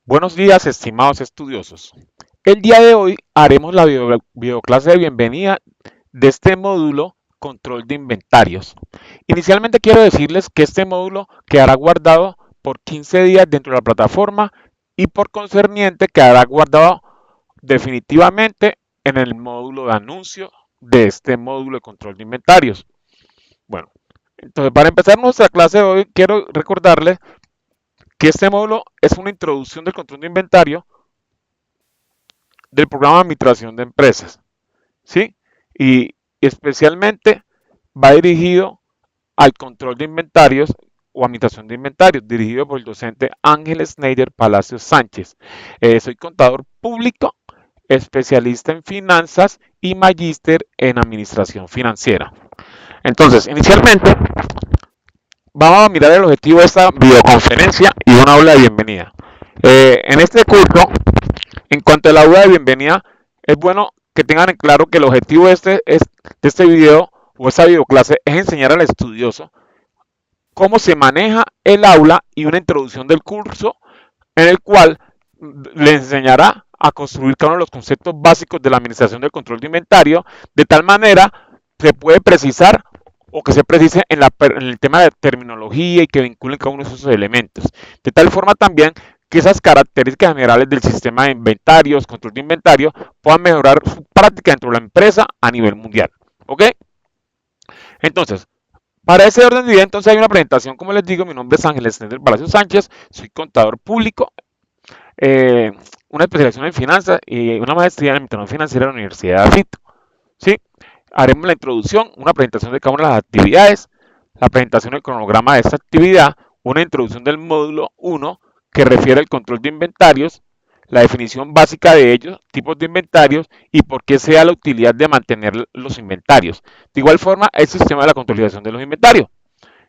Buenos días, estimados estudiosos. El día de hoy haremos la videoclase de bienvenida de este módulo Control de Inventarios. Inicialmente quiero decirles que este módulo quedará guardado por 15 días dentro de la plataforma y por concerniente quedará guardado definitivamente en el módulo de anuncio de este módulo de Control de Inventarios. Bueno, entonces para empezar nuestra clase de hoy quiero recordarles que este módulo es una introducción del control de inventario del programa de administración de empresas, ¿sí? Y especialmente va dirigido al control de inventarios o administración de inventarios, dirigido por el docente Ángel Schneider Palacios Sánchez. Soy contador público, especialista en finanzas y magíster en administración financiera. Entonces, inicialmente, vamos a mirar el objetivo de esta videoconferencia y una aula de bienvenida. En este curso, en cuanto a la aula de bienvenida, es bueno que tengan en claro que el objetivo de este video o esta videoclase es enseñar al estudioso cómo se maneja el aula y una introducción del curso en el cual le enseñará a construir cada uno de los conceptos básicos de la administración del control de inventario, de tal manera se puede precisar o que se precise en el tema de terminología y que vinculen cada uno de esos elementos. De tal forma también que esas características generales del sistema de inventarios, control de inventario, puedan mejorar su práctica dentro de la empresa a nivel mundial. ¿Ok? Entonces, para ese orden de idea, entonces hay una presentación, como les digo, mi nombre es Ángel Estender Palacio Sánchez, soy contador público, eh, una especialización en finanzas y una maestría en administración financiera en la Universidad de Afito. ¿Sí? Haremos la introducción, una presentación de cada una de las actividades, la presentación del cronograma de esta actividad, una introducción del módulo 1 que refiere al control de inventarios, la definición básica de ellos, tipos de inventarios y por qué sea la utilidad de mantener los inventarios. De igual forma, el sistema de la contabilización de los inventarios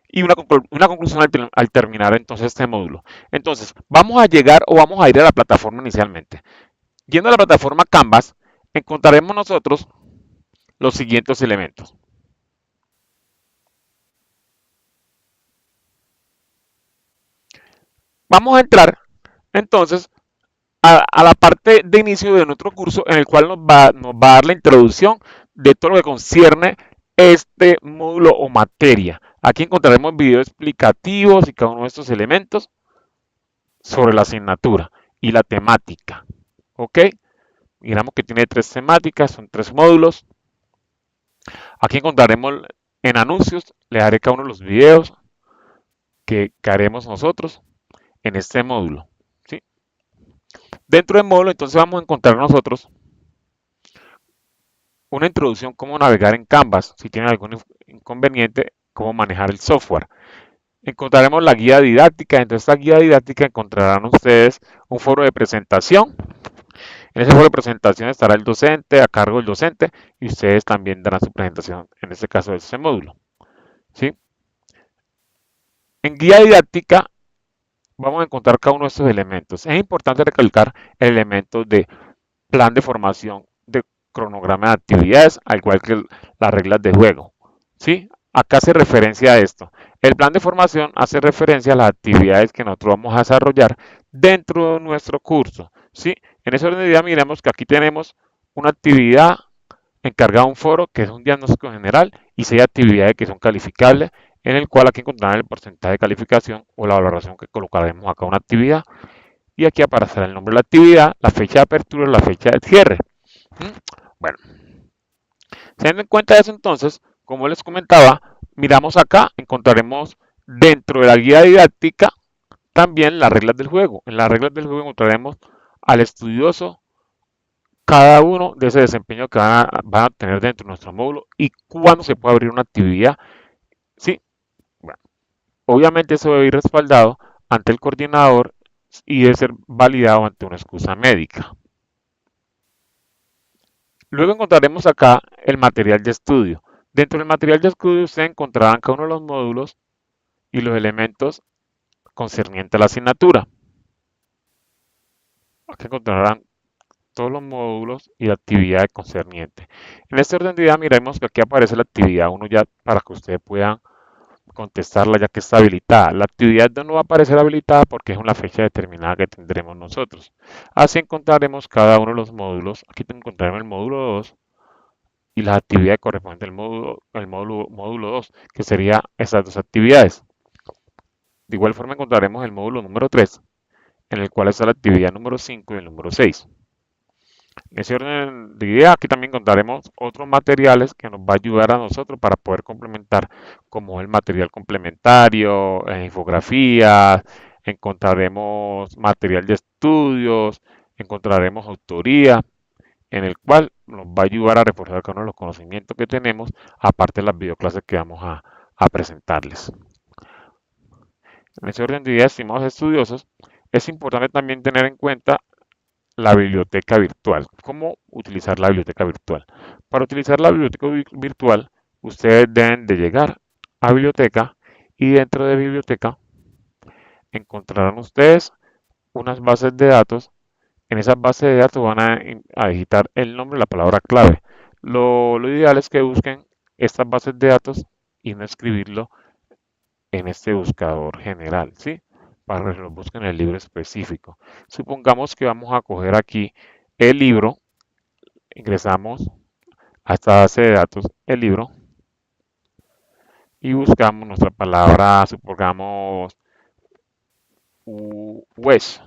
y una conclusión al terminar entonces este módulo. Entonces, vamos a llegar o vamos a ir a la plataforma inicialmente. Yendo a la plataforma Canvas, encontraremos nosotros los siguientes elementos. Vamos a entrar entonces a la parte de inicio de nuestro curso en el cual nos va a dar la introducción de todo lo que concierne este módulo o materia. Aquí encontraremos videos explicativos y cada uno de estos elementos sobre la asignatura y la temática. ¿Ok? Miramos que tiene tres temáticas, son tres módulos. Aquí encontraremos en anuncios, le daré cada uno de los videos que haremos nosotros en este módulo. ¿Sí? Dentro del módulo entonces vamos a encontrar nosotros una introducción cómo navegar en Canvas, si tienen algún inconveniente, cómo manejar el software. Encontraremos la guía didáctica. Dentro de esta guía didáctica encontrarán ustedes un foro de presentación. En ese foro de presentación estará el docente, a cargo del docente, y ustedes también darán su presentación, en este caso de este módulo. ¿Sí? En guía didáctica vamos a encontrar cada uno de estos elementos. Es importante recalcar elementos de plan de formación, de cronograma de actividades, al igual que las reglas de juego. ¿Sí? Acá hace referencia a esto. El plan de formación hace referencia a las actividades que nosotros vamos a desarrollar dentro de nuestro curso. ¿Sí? En ese orden de idea miremos que aquí tenemos una actividad encargada de un foro que es un diagnóstico general y 6 actividades que son calificables, en el cual aquí encontrarán el porcentaje de calificación o la valoración que colocaremos a cada una actividad. Y aquí aparecerá el nombre de la actividad, la fecha de apertura y la fecha de cierre. Bueno, teniendo en cuenta eso entonces, como les comentaba, miramos acá, encontraremos dentro de la guía didáctica también las reglas del juego. En las reglas del juego encontraremos al estudioso cada uno de ese desempeño que van a tener dentro de nuestro módulo y cuándo se puede abrir una actividad. Sí, bueno, obviamente eso debe ir respaldado ante el coordinador y debe ser validado ante una excusa médica. Luego encontraremos acá el material de estudio. Dentro del material de estudio ustedes encontrarán cada uno de los módulos y los elementos concernientes a la asignatura. Aquí encontrarán todos los módulos y la actividad concerniente. En este orden de idea miremos que aquí aparece la actividad 1 ya para que ustedes puedan contestarla ya que está habilitada. La actividad no va a aparecer habilitada porque es una fecha determinada que tendremos nosotros. Así encontraremos cada uno de los módulos. Aquí encontraremos el módulo 2 y las actividades correspondientes al módulo 2, que serían esas dos actividades. De igual forma encontraremos el módulo número 3, en el cual está la actividad número 5 y el número 6. En ese orden de idea, aquí también encontraremos otros materiales que nos va a ayudar a nosotros para poder complementar, como el material complementario, infografías, encontraremos material de estudios, encontraremos autoría, en el cual nos va a ayudar a reforzar cada uno de los conocimientos que tenemos, aparte de las videoclases que vamos a presentarles. En ese orden de ideas, estimados estudiosos, es importante también tener en cuenta la biblioteca virtual. ¿Cómo utilizar la biblioteca virtual? Para utilizar la biblioteca virtual, ustedes deben de llegar a biblioteca y dentro de biblioteca encontrarán ustedes unas bases de datos. En esas bases de datos van a digitar el nombre y la palabra clave. Lo ideal es que busquen estas bases de datos y no escribirlo en este buscador general, ¿sí? Para que lo busquen en el libro específico. Supongamos que vamos a coger aquí el libro, ingresamos a esta base de datos, el libro, y buscamos nuestra palabra, supongamos, WES,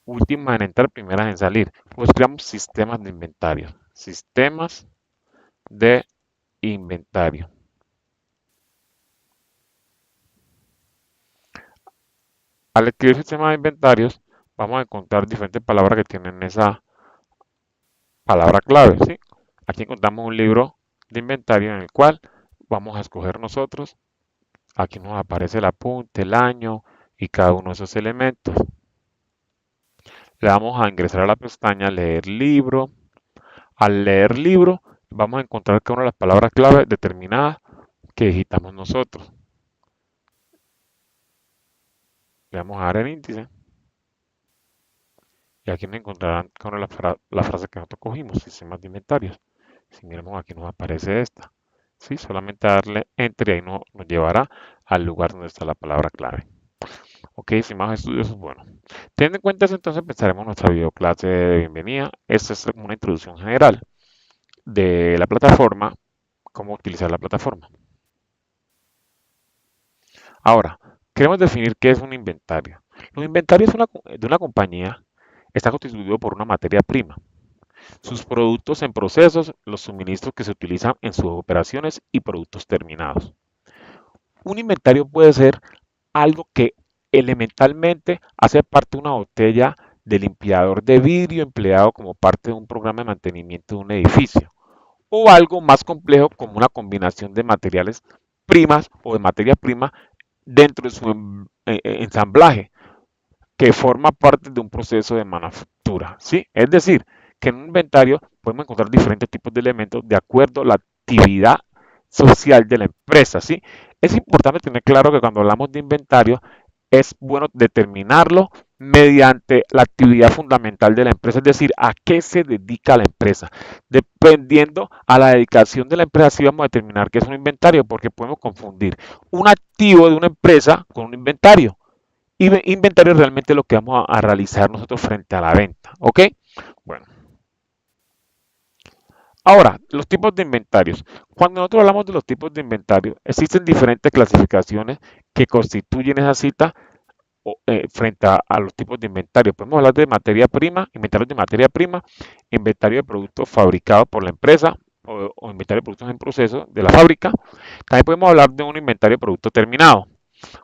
última en entrar, primera en salir. Buscamos sistemas de inventario. Sistemas de inventario. Al escribir sistema de inventarios, vamos a encontrar diferentes palabras que tienen esa palabra clave, ¿sí? Aquí encontramos un libro de inventario en el cual vamos a escoger nosotros. Aquí nos aparece el apunte, el año y cada uno de esos elementos. Le vamos a ingresar a la pestaña leer libro. Al leer libro, vamos a encontrar cada una de las palabras clave determinadas que digitamos nosotros. Le vamos a dar el índice. Y aquí nos encontrarán cada una de las frases que nosotros cogimos, sistemas de inventarios. Si miramos aquí nos aparece esta. ¿Sí? Solamente darle enter y ahí nos llevará al lugar donde está la palabra clave. Ok, estimados estudiosos, bueno, teniendo en cuenta eso, entonces empezaremos nuestra videoclase de bienvenida. Esta es una introducción general de la plataforma, cómo utilizar la plataforma. Ahora, queremos definir qué es un inventario. Los inventarios de una compañía está constituido por una materia prima, sus productos en procesos, los suministros que se utilizan en sus operaciones y productos terminados. Un inventario puede ser algo que elementalmente hace parte de una botella de limpiador de vidrio empleado como parte de un programa de mantenimiento de un edificio, o algo más complejo como una combinación de materiales primas o de materia prima dentro de su ensamblaje, que forma parte de un proceso de manufactura, ¿sí? Es decir, que en un inventario podemos encontrar diferentes tipos de elementos de acuerdo a la actividad social de la empresa, ¿sí? Es importante tener claro que cuando hablamos de inventario es bueno determinarlo mediante la actividad fundamental de la empresa, es decir, a qué se dedica la empresa. Dependiendo a la dedicación de la empresa, sí vamos a determinar qué es un inventario, porque podemos confundir un activo de una empresa con un inventario. Y inventario es realmente lo que vamos a realizar nosotros frente a la venta, ¿ok? Bueno. Ahora, los tipos de inventarios. Cuando nosotros hablamos de los tipos de inventario, existen diferentes clasificaciones que constituyen esa cita frente a los tipos de inventario. Podemos hablar de materia prima, inventarios de materia prima, inventario de productos fabricados por la empresa o inventario de productos en proceso de la fábrica. También podemos hablar de un inventario de producto terminado.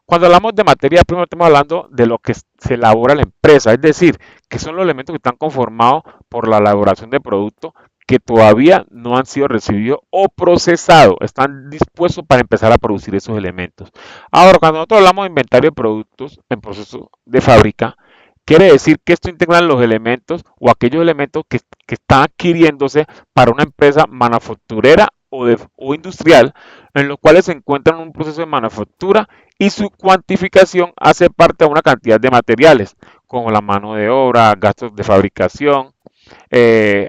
Cuando hablamos de materia prima, estamos hablando de lo que se elabora la empresa, es decir, que son los elementos que están conformados por la elaboración de productos que todavía no han sido recibidos o procesados, están dispuestos para empezar a producir esos elementos. Ahora, cuando nosotros hablamos de inventario de productos en proceso de fábrica, quiere decir que esto integra los elementos o aquellos elementos que están adquiriéndose para una empresa manufacturera o industrial, en los cuales se encuentran en un proceso de manufactura y su cuantificación hace parte de una cantidad de materiales, como la mano de obra, gastos de fabricación,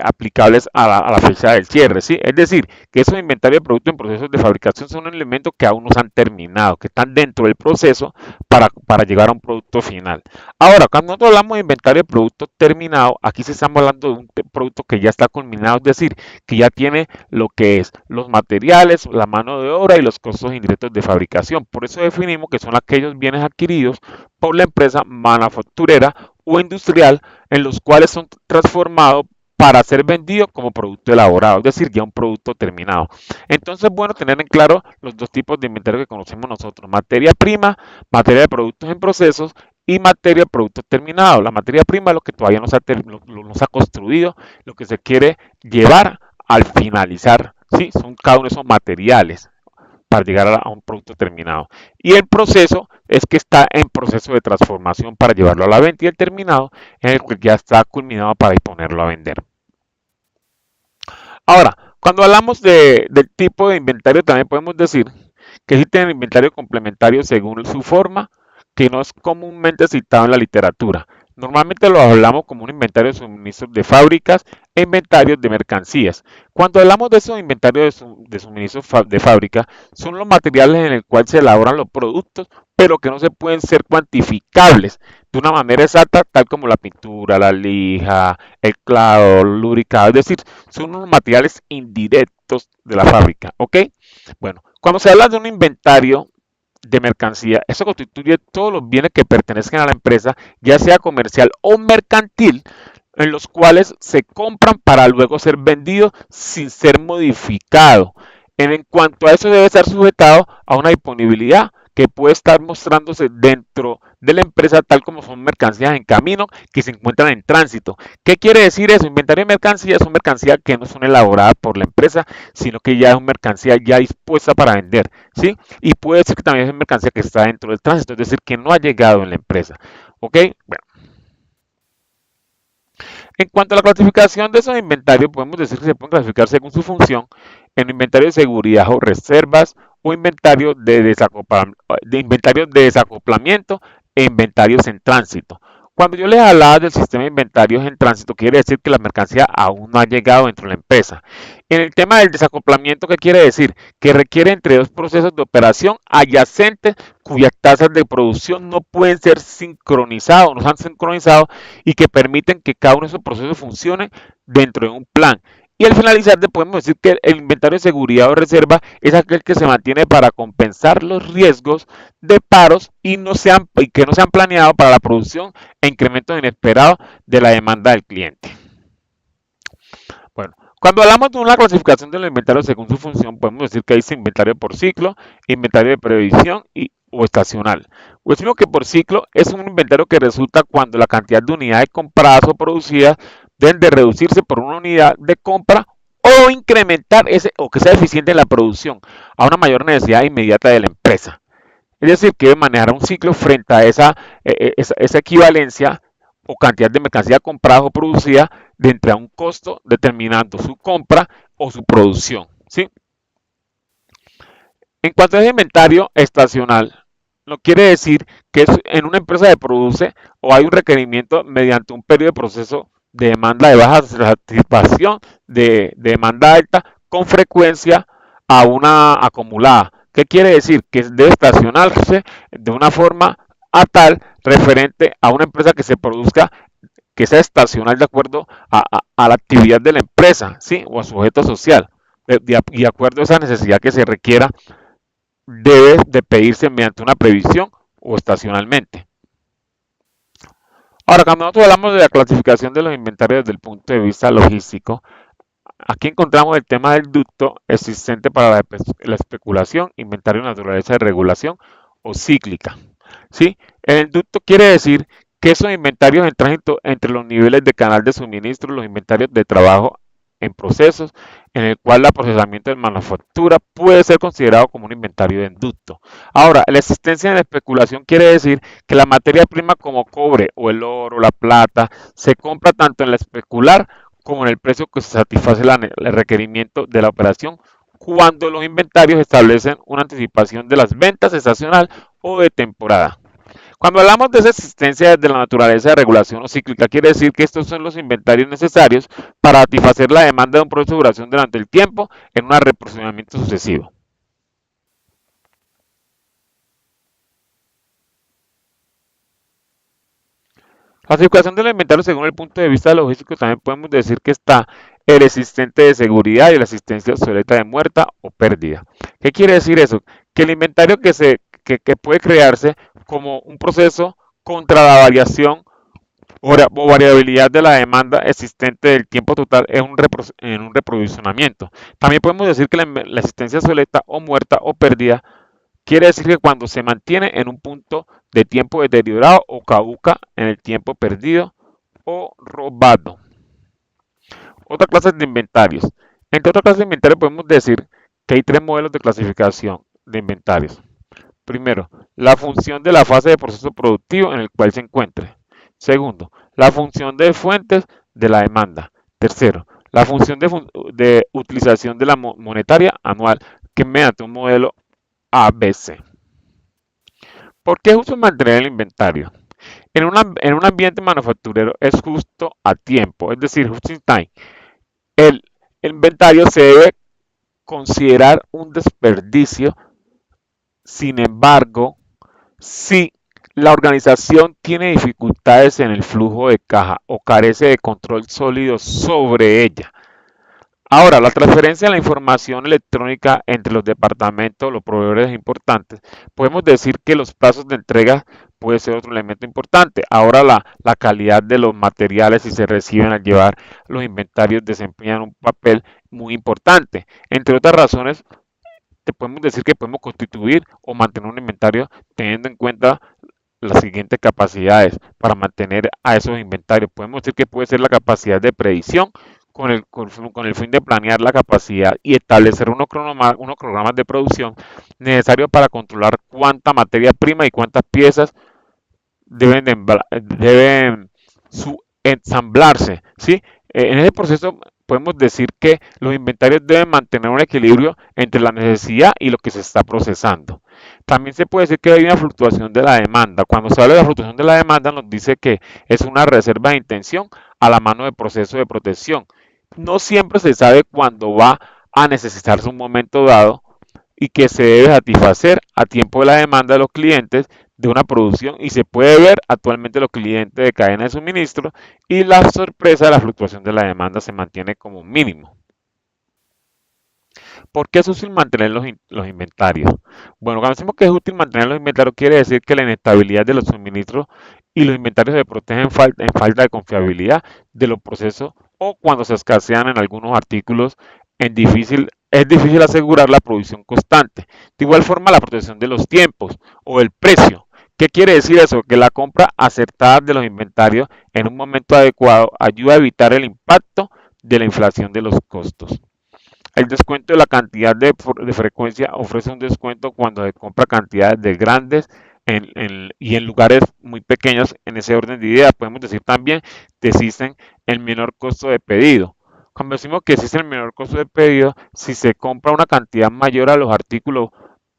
aplicables a la fecha del cierre, ¿sí? Es decir, que esos inventarios de productos en procesos de fabricación son elementos que aún no se han terminado, que están dentro del proceso para llegar a un producto final. Ahora, cuando nosotros hablamos de inventario de producto terminado, aquí se estamos hablando de un producto que ya está culminado, es decir, que ya tiene lo que es los materiales, la mano de obra y los costos indirectos de fabricación. Por eso definimos que son aquellos bienes adquiridos por la empresa manufacturera o industrial en los cuales son transformados para ser vendido como producto elaborado, es decir, ya un producto terminado. Entonces, es bueno tener en claro los dos tipos de inventario que conocemos nosotros: materia prima, materia de productos en procesos, y materia de productos terminados. La materia prima es lo que todavía no se ha construido, lo que se quiere llevar al finalizar, ¿sí? Son cada uno de esos materiales para llegar a un producto terminado. Y el proceso es que está en proceso de transformación para llevarlo a la venta, y el terminado es el que ya está culminado para ponerlo a vender. Ahora, cuando hablamos del tipo de inventario, también podemos decir que existe inventario complementario según su forma, que no es comúnmente citado en la literatura. Normalmente lo hablamos como un inventario de suministros de fábricas e inventarios de mercancías. Cuando hablamos de esos inventarios de suministros de fábrica, son los materiales en el cual se elaboran los productos, pero que no se pueden ser cuantificables de una manera exacta, tal como la pintura, la lija, el clavo, el lubricado. Es decir, son unos materiales indirectos de la fábrica, ¿ok? Bueno, cuando se habla de un inventario de mercancía, eso constituye todos los bienes que pertenecen a la empresa, ya sea comercial o mercantil, en los cuales se compran para luego ser vendidos sin ser modificado. En cuanto a eso, debe estar sujetado a una disponibilidad que puede estar mostrándose dentro de la empresa, tal como son mercancías en camino que se encuentran en tránsito. ¿Qué quiere decir eso? Inventario de mercancías son mercancías que no son elaboradas por la empresa, sino que ya es una mercancía ya dispuesta para vender, ¿sí? Y puede ser que también es mercancía que está dentro del tránsito, es decir, que no ha llegado en la empresa. ¿Ok? Bueno, en cuanto a la clasificación de esos inventarios, podemos decir que se pueden clasificar según su función en inventario de seguridad o reservas, o inventarios de desacoplamiento e inventarios en tránsito. Cuando yo les hablaba del sistema de inventarios en tránsito, quiere decir que la mercancía aún no ha llegado dentro de la empresa. En el tema del desacoplamiento, ¿qué quiere decir? Que requiere entre dos procesos de operación adyacentes cuyas tasas de producción no pueden ser sincronizados, no se han sincronizado, y que permiten que cada uno de esos procesos funcione dentro de un plan. Y al finalizar, podemos decir que el inventario de seguridad o reserva es aquel que se mantiene para compensar los riesgos de paros y que no se han planeado para la producción e incrementos inesperados de la demanda del cliente. Bueno, cuando hablamos de una clasificación de los inventarios según su función, podemos decir que hay inventario por ciclo, inventario de previsión o estacional. Pues decimos que por ciclo es un inventario que resulta cuando la cantidad de unidades compradas o producidas deben de reducirse por una unidad de compra, o incrementar o que sea eficiente en la producción a una mayor necesidad inmediata de la empresa. Es decir, que debe manejar un ciclo frente a esa equivalencia o cantidad de mercancía comprada o producida de entre a un costo determinando su compra o su producción, ¿sí? En cuanto a ese inventario estacional, no quiere decir que en una empresa se produce o hay un requerimiento mediante un periodo de proceso de demanda de baja satisfacción, de demanda alta, con frecuencia a una acumulada. ¿Qué quiere decir? Que debe estacionarse de una forma a tal referente a una empresa que se produzca, que sea estacional de acuerdo a la actividad de la empresa, ¿sí? O a su objeto social, de acuerdo a esa necesidad que se requiera, debe de pedirse mediante una previsión o estacionalmente. Ahora, cuando nosotros hablamos de la clasificación de los inventarios desde el punto de vista logístico, aquí encontramos el tema del ducto existente para la especulación, inventario de naturaleza de regulación o cíclica, ¿sí? El ducto quiere decir que esos inventarios en tránsito entre los niveles de canal de suministro, los inventarios de trabajo en procesos, en el cual el procesamiento de manufactura puede ser considerado como un inventario de ducto. Ahora, la existencia de la especulación quiere decir que la materia prima como cobre o el oro, la plata, se compra tanto en la especular como en el precio que se satisface el requerimiento de la operación, cuando los inventarios establecen una anticipación de las ventas estacional o de temporada. Cuando hablamos de esa existencia desde la naturaleza de regulación o cíclica, quiere decir que estos son los inventarios necesarios para satisfacer la demanda de un proceso de duración durante el tiempo en un reposicionamiento sucesivo. La circulación del inventario según el punto de vista logístico también podemos decir que está el existente de seguridad y la asistencia obsoleta de muerta o pérdida. ¿Qué quiere decir eso? Que el inventario que puede crearse como un proceso contra la variación o variabilidad de la demanda existente del tiempo total en un reprovisionamiento. También podemos decir que la existencia obsoleta o muerta o pérdida quiere decir que cuando se mantiene en un punto de tiempo deteriorado o caduca en el tiempo perdido o robado. Otra clase de inventarios. Entre otras clases de inventarios podemos decir que hay tres modelos de clasificación de inventarios. Primero, la función de la fase de proceso productivo en el cual se encuentre. Segundo, la función de fuentes de la demanda. Tercero, la función de utilización de la monetaria anual que mediante un modelo ABC. ¿Por qué es justo mantener el inventario? En un ambiente manufacturero es justo a tiempo, es decir, just in time. El, el inventario se debe considerar un desperdicio. Sin embargo, si la organización tiene dificultades en el flujo de caja o carece de control sólido sobre ella. Ahora, la transferencia de la información electrónica entre los departamentos, los proveedores es importante. Podemos decir que los plazos de entrega puede ser otro elemento importante. Ahora, la calidad de los materiales si se reciben al llevar los inventarios desempeñan un papel muy importante. Entre otras razones, te podemos decir que podemos constituir o mantener un inventario teniendo en cuenta las siguientes capacidades para mantener a esos inventarios. Podemos decir que puede ser la capacidad de predicción con el fin de planear la capacidad y establecer unos programas de producción necesarios para controlar cuánta materia prima y cuántas piezas deben ensamblarse, ¿sí? En ese proceso podemos decir que los inventarios deben mantener un equilibrio entre la necesidad y lo que se está procesando. También se puede decir que hay una fluctuación de la demanda. Cuando se habla de la fluctuación de la demanda nos dice que es una reserva de intención a la mano de proceso de protección. No siempre se sabe cuándo va a necesitarse un momento dado y que se debe satisfacer a tiempo de la demanda de los clientes de una producción y se puede ver actualmente los clientes de cadena de suministro y la sorpresa de la fluctuación de la demanda se mantiene como mínimo. ¿Por qué es útil mantener los inventarios? Bueno, cuando decimos que es útil mantener los inventarios quiere decir que la inestabilidad de los suministros y los inventarios se protegen en falta de confiabilidad de los procesos o cuando se escasean en algunos artículos es difícil asegurar la producción constante. De igual forma, la protección de los tiempos o el precio. ¿Qué quiere decir eso? Que la compra acertada de los inventarios en un momento adecuado ayuda a evitar el impacto de la inflación de los costos. El descuento de la cantidad de frecuencia ofrece un descuento cuando se compra cantidades de grandes y en lugares muy pequeños. En ese orden de ideas podemos decir también que existen el menor costo de pedido. Cuando decimos que existe el menor costo de pedido, si se compra una cantidad mayor a los artículos,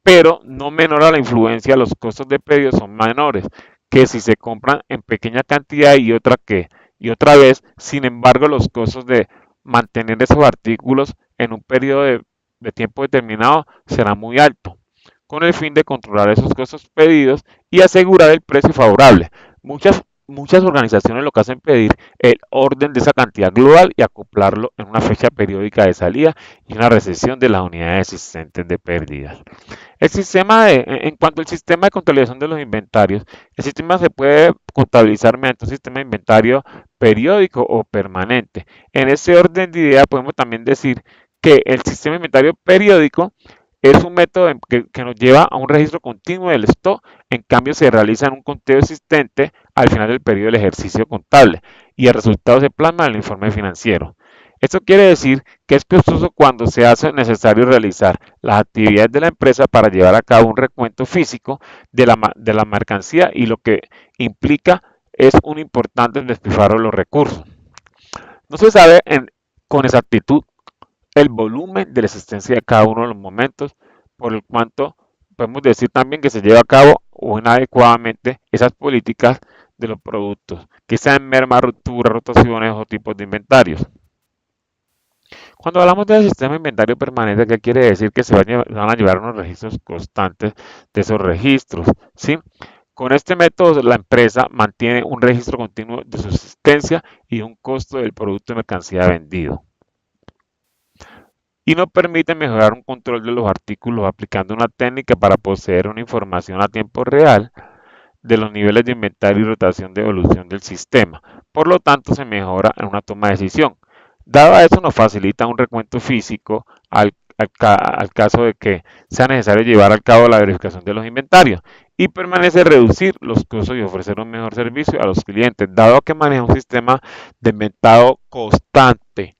pero no menor a la influencia, los costos de pedido son menores que si se compran en pequeña cantidad y otra vez, sin embargo, los costos de mantener esos artículos en un periodo de tiempo determinado será muy alto, con el fin de controlar esos costos pedidos y asegurar el precio favorable. Muchas organizaciones lo que hacen es pedir el orden de esa cantidad global y acoplarlo en una fecha periódica de salida y una recesión de las unidades existentes de pérdidas. En cuanto al sistema de contabilización de los inventarios, el sistema se puede contabilizar mediante un sistema de inventario periódico o permanente. En ese orden de idea podemos también decir que el sistema de inventario periódico es un método que nos lleva a un registro continuo del stock, en cambio se realiza en un conteo existente al final del periodo del ejercicio contable y el resultado se plasma en el informe financiero. Esto quiere decir que es costoso cuando se hace necesario realizar las actividades de la empresa para llevar a cabo un recuento físico de la mercancía y lo que implica es un importante despilfarro de los recursos. No se sabe con exactitud el volumen de la existencia de cada uno de los momentos, por el cuanto podemos decir también que se lleva a cabo o inadecuadamente esas políticas de los productos, que sean merma, ruptura, rotaciones o tipos de inventarios. Cuando hablamos del sistema de inventario permanente, ¿qué quiere decir? Que van a llevar unos registros constantes de esos registros, ¿sí? Con este método, la empresa mantiene un registro continuo de su existencia y un costo del producto de mercancía vendido. Y nos permite mejorar un control de los artículos aplicando una técnica para poseer una información a tiempo real de los niveles de inventario y rotación de evolución del sistema. Por lo tanto, se mejora en una toma de decisión. Dado eso, nos facilita un recuento físico al caso de que sea necesario llevar a cabo la verificación de los inventarios y permanece reducir los costos y ofrecer un mejor servicio a los clientes, dado que maneja un sistema de inventario constante.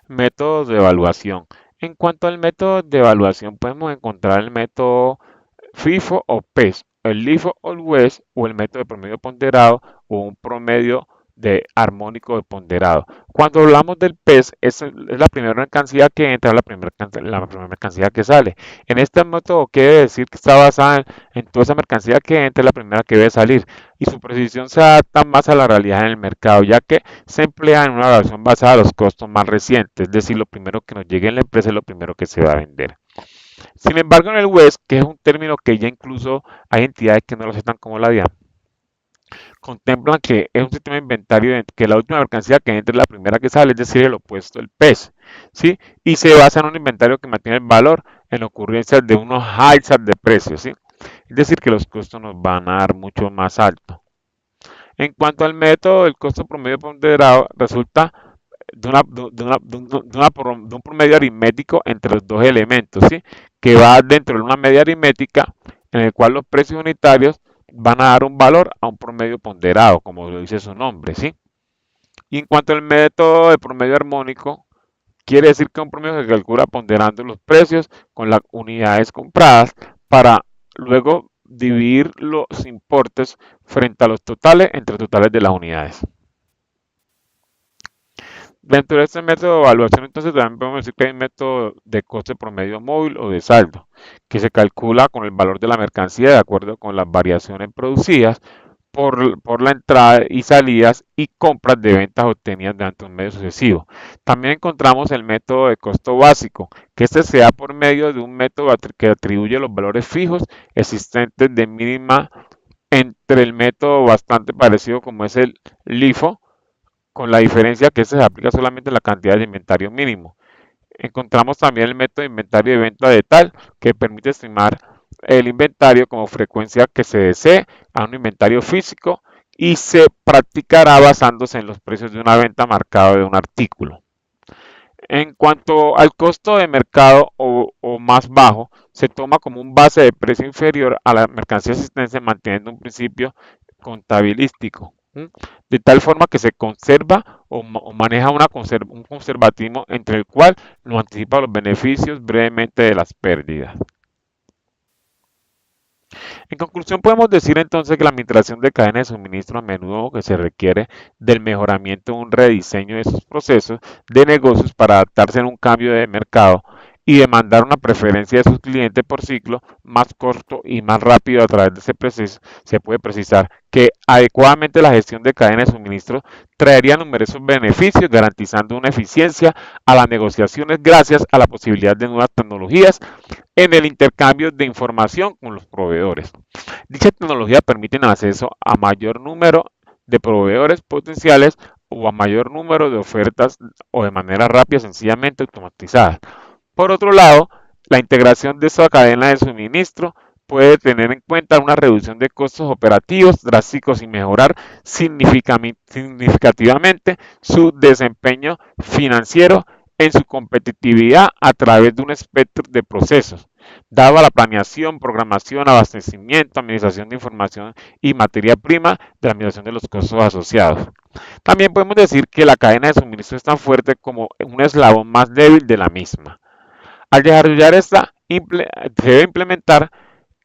Métodos de evaluación. En cuanto al método de evaluación, podemos encontrar el método FIFO o PES, el LIFO o el WES o el método de promedio ponderado o un promedio de armónico de ponderado. Cuando hablamos del PES, es la primera mercancía que entra, la primera mercancía que sale. En este método quiere decir que está basada en toda esa mercancía que entra, es la primera que debe salir. Y su precisión se adapta más a la realidad en el mercado, ya que se emplea en una evaluación basada en los costos más recientes, es decir, lo primero que nos llegue en la empresa es lo primero que se va a vender. Sin embargo, en el WES, que es un término que ya incluso hay entidades que no lo aceptan como la DIAN, contemplan que es un sistema de inventario que la última mercancía que entre es la primera que sale, es decir, el opuesto del PES, ¿sí? Y se basa en un inventario que mantiene el valor en ocurrencias de unos alzas de precios, ¿sí? Es decir, que los costos nos van a dar mucho más alto. En cuanto al método del costo promedio ponderado, resulta de un promedio aritmético entre los dos elementos, ¿sí? Que va dentro de una media aritmética en el cual los precios unitarios van a dar un valor a un promedio ponderado, como lo dice su nombre, ¿sí? Y en cuanto al método de promedio armónico, quiere decir que un promedio se calcula ponderando los precios con las unidades compradas para luego dividir los importes frente a los totales entre totales de las unidades. Dentro de este método de evaluación, entonces también podemos decir que hay un método de coste promedio móvil o de saldo, que se calcula con el valor de la mercancía de acuerdo con las variaciones producidas por la entrada y salidas y compras de ventas obtenidas durante un medio sucesivo. También encontramos el método de costo básico, que este se da por medio de un método que atribuye los valores fijos existentes de mínima entre el método bastante parecido como es el LIFO, con la diferencia que este se aplica solamente en la cantidad de inventario mínimo. Encontramos también el método de inventario de venta de tal, que permite estimar el inventario como frecuencia que se desee a un inventario físico y se practicará basándose en los precios de una venta marcada de un artículo. En cuanto al costo de mercado o más bajo, se toma como un base de precio inferior a la mercancía existente manteniendo un principio contabilístico, ¿sí? De tal forma que se conserva o maneja un conservatismo entre el cual lo anticipa los beneficios brevemente de las pérdidas. En conclusión, podemos decir entonces que la administración de cadena de suministro a menudo que se requiere del mejoramiento o un rediseño de sus procesos de negocios para adaptarse a un cambio de mercado y demandar una preferencia de sus clientes por ciclo más corto y más rápido. A través de ese proceso se puede precisar que adecuadamente la gestión de cadena de suministro traería numerosos beneficios, garantizando una eficiencia a las negociaciones gracias a la posibilidad de nuevas tecnologías en el intercambio de información con los proveedores. Dicha tecnología permite acceso a mayor número de proveedores potenciales o a mayor número de ofertas o de manera rápida, sencillamente automatizada. Por otro lado, la integración de esta cadena de suministro puede tener en cuenta una reducción de costos operativos drásticos y mejorar significativamente su desempeño financiero en su competitividad a través de un espectro de procesos, dado a la planeación, programación, abastecimiento, administración de información y materia prima de la administración de los costos asociados. También podemos decir que la cadena de suministro es tan fuerte como un eslabón más débil de la misma. Al desarrollar se debe implementar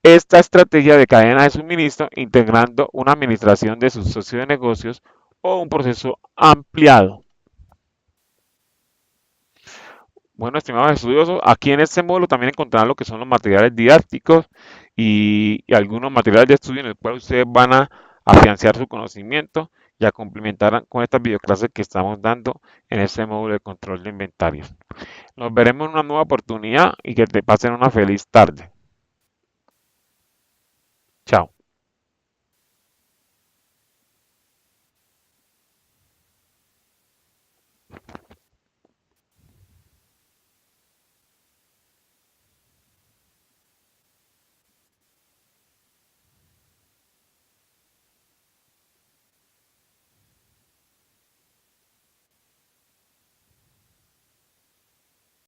esta estrategia de cadena de suministro integrando una administración de sus socios de negocios o un proceso ampliado. Bueno, estimados estudiosos, aquí en este módulo también encontrarán lo que son los materiales didácticos y algunos materiales de estudio en el cual ustedes van a afianzar su conocimiento y a complementar con estas videoclases que estamos dando en este módulo de control de inventarios. Nos veremos en una nueva oportunidad y que te pasen una feliz tarde. Chao.